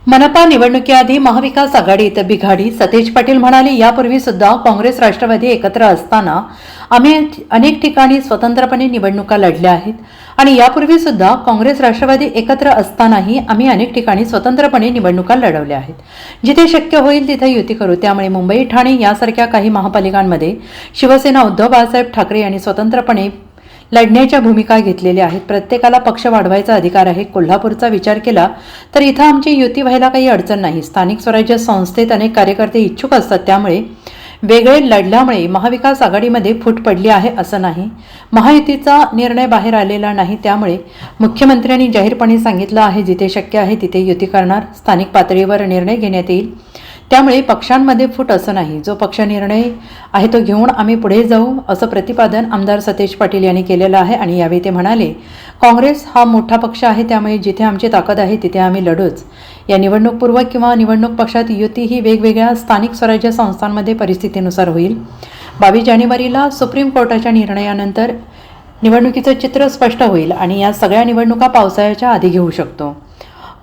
मनपा निवडणुकीआधी महाविकास आघाडीत बिघाडी सतेज पाटील म्हणाले, यापूर्वी सुद्धा काँग्रेस राष्ट्रवादी एकत्र असताना आम्ही अनेक ठिकाणी स्वतंत्रपणे निवडणुका लढल्या आहेत आणि यापूर्वी सुद्धा काँग्रेस राष्ट्रवादी एकत्र असतानाही आम्ही अनेक ठिकाणी स्वतंत्रपणे निवडणुका लढवल्या आहेत. जिथे शक्य होईल तिथे युती करू. त्यामुळे मुंबई, ठाणे यासारख्या काही महापालिकांमध्ये शिवसेना उद्धव बाळासाहेब ठाकरे यांनी स्वतंत्रपणे लढण्याच्या भूमिका घेतलेल्या आहेत. प्रत्येकाला पक्ष वाढवायचा अधिकार आहे. कोल्हापूरचा विचार केला तर इथं आमची युती व्हायला काही अडचण नाही. स्थानिक स्वराज्य संस्थेत अनेक कार्यकर्ते इच्छुक असतात, त्यामुळे वेगळे लढल्यामुळे महाविकास आघाडीमध्ये फूट पडली आहे असं नाही. महायुतीचा निर्णय बाहेर आलेला नाही, त्यामुळे मुख्यमंत्र्यांनी जाहीरपणे सांगितलं आहे जिथे शक्य आहे तिथे युती करणार. स्थानिक पातळीवर निर्णय घेण्यात येईल, त्यामुळे पक्षांमध्ये फूट असं नाही. जो पक्ष निर्णय आहे तो घेऊन आम्ही पुढे जाऊ असं प्रतिपादन आमदार सतेज पाटील यांनी केलेलं आहे. आणि यावेळी ते म्हणाले, काँग्रेस हा मोठा पक्ष आहे, त्यामुळे जिथे आमची ताकद आहे तिथे आम्ही लढूच. या निवडणूकपूर्व किंवा निवडणूक पक्षात युती ही वेगवेगळ्या स्थानिक स्वराज्य संस्थांमध्ये परिस्थितीनुसार होईल. 22 जानेवारीला सुप्रीम कोर्टाच्या निर्णयानंतर निवडणुकीचं चित्र स्पष्ट होईल आणि या सगळ्या निवडणुका पावसाळ्याच्या आधी घेऊ शकतो.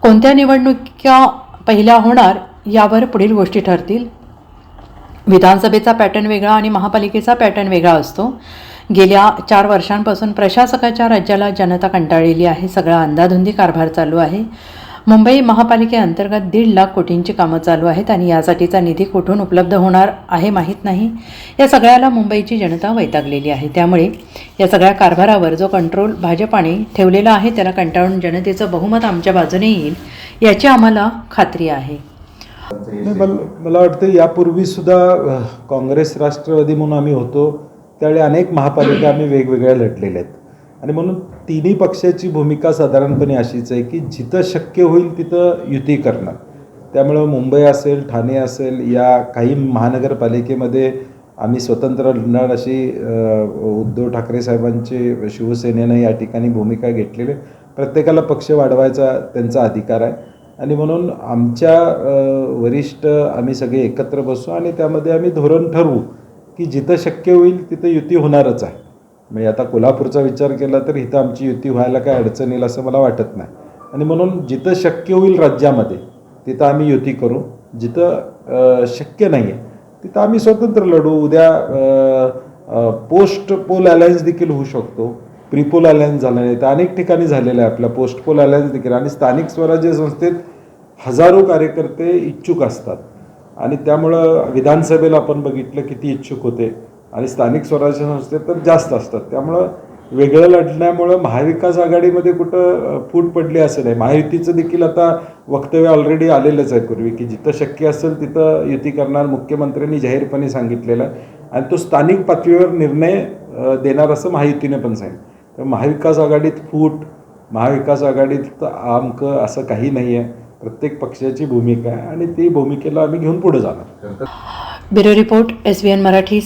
कोणत्या निवडणुका पहिल्या होणार यावर पुढील गोष्टी ठरतील. विधानसभेचा पॅटर्न वेगळा आणि महापालिकेचा पॅटर्न वेगळा असतो. गेल्या 4 वर्षांपासून प्रशासकाच्या राज्याला जनता कंटाळलेली आहे. सगळा अंधाधुंदी कारभार चालू आहे. मुंबई महापालिकेअंतर्गत 1.5 लाख कोटींची कामं चालू आहेत आणि यासाठीचा निधी कुठून उपलब्ध होणार आहे माहीत नाही. या सगळ्याला मुंबईची जनता वैतागलेली आहे. त्यामुळे या सगळ्या कारभारावर जो कंट्रोल भाजपाने ठेवलेला आहे त्याला कंटाळून जनतेचं बहुमत आमच्या बाजूने येईल याची आम्हाला खात्री आहे. मला वाटतं यापूर्वी सुद्धा काँग्रेस राष्ट्रवादी म्हणून आम्ही होतो त्यावेळी अनेक महापालिका आम्ही वेगवेगळ्या लढलेल्या आहेत आणि म्हणून तिन्ही पक्षाची भूमिका साधारणपणे अशीच आहे की जिथं शक्य होईल तिथं युती करणार. त्यामुळं मुंबई असेल, ठाणे असेल, या काही महानगरपालिकेमध्ये आम्ही स्वतंत्र लढणार अशी उद्धव ठाकरे साहेबांचे शिवसेनेनं या ठिकाणी भूमिका घेतलेली. प्रत्येकाला पक्ष वाढवायचा त्यांचा अधिकार आहे आणि म्हणून आमच्या वरिष्ठ आम्ही सगळे एकत्र बसू आणि त्यामध्ये आम्ही धोरण ठरवू की जिथं शक्य होईल तिथं युती होणारच आहे. म्हणजे आता कोल्हापूरचा विचार केला तर इथं आमची युती व्हायला काय अडचण येईल असं मला वाटत नाही आणि म्हणून जिथं शक्य होईल राज्यामध्ये तिथं आम्ही युती करू. जिथं शक्य नाही आहे तिथं आम्ही स्वतंत्र लढू. उद्या पोस्ट पोल अलायन्स देखील होऊ शकतो. प्रीपोल अलायन्स झाला नाही तर अनेक ठिकाणी झालेलं आहे आपला पोस्ट पोल अलायन्स देखील. आणि स्थानिक स्वराज्य संस्थेत हजारो कार्यकर्ते इच्छुक असतात आणि त्यामुळं विधानसभेला आपण बघितलं किती इच्छुक होते आणि स्थानिक स्वराज्य संस्थेत तर जास्त असतात. त्यामुळं वेगळं लढण्यामुळं महाविकास आघाडीमध्ये कुठं फूट पडली असं नाही. महायुतीचं देखील आता वक्तव्य ऑलरेडी आलेलंच आहे पूर्वी की जिथं शक्य असेल तिथं युती करणार. मुख्यमंत्र्यांनी जाहीरपणे सांगितलेलं आहे आणि तो स्थानिक पातळीवर निर्णय देणार असं महायुतीने पण सांगितलं. तर महाविकास आघाडीत फूट, महाविकास आघाडीत आमकं असं काही नाही आहे. प्रत्येक पक्षाची भूमिका आहे आणि ती भूमिकेला आम्ही घेऊन पुढे जाणार. Bureau report, SBN Marathi.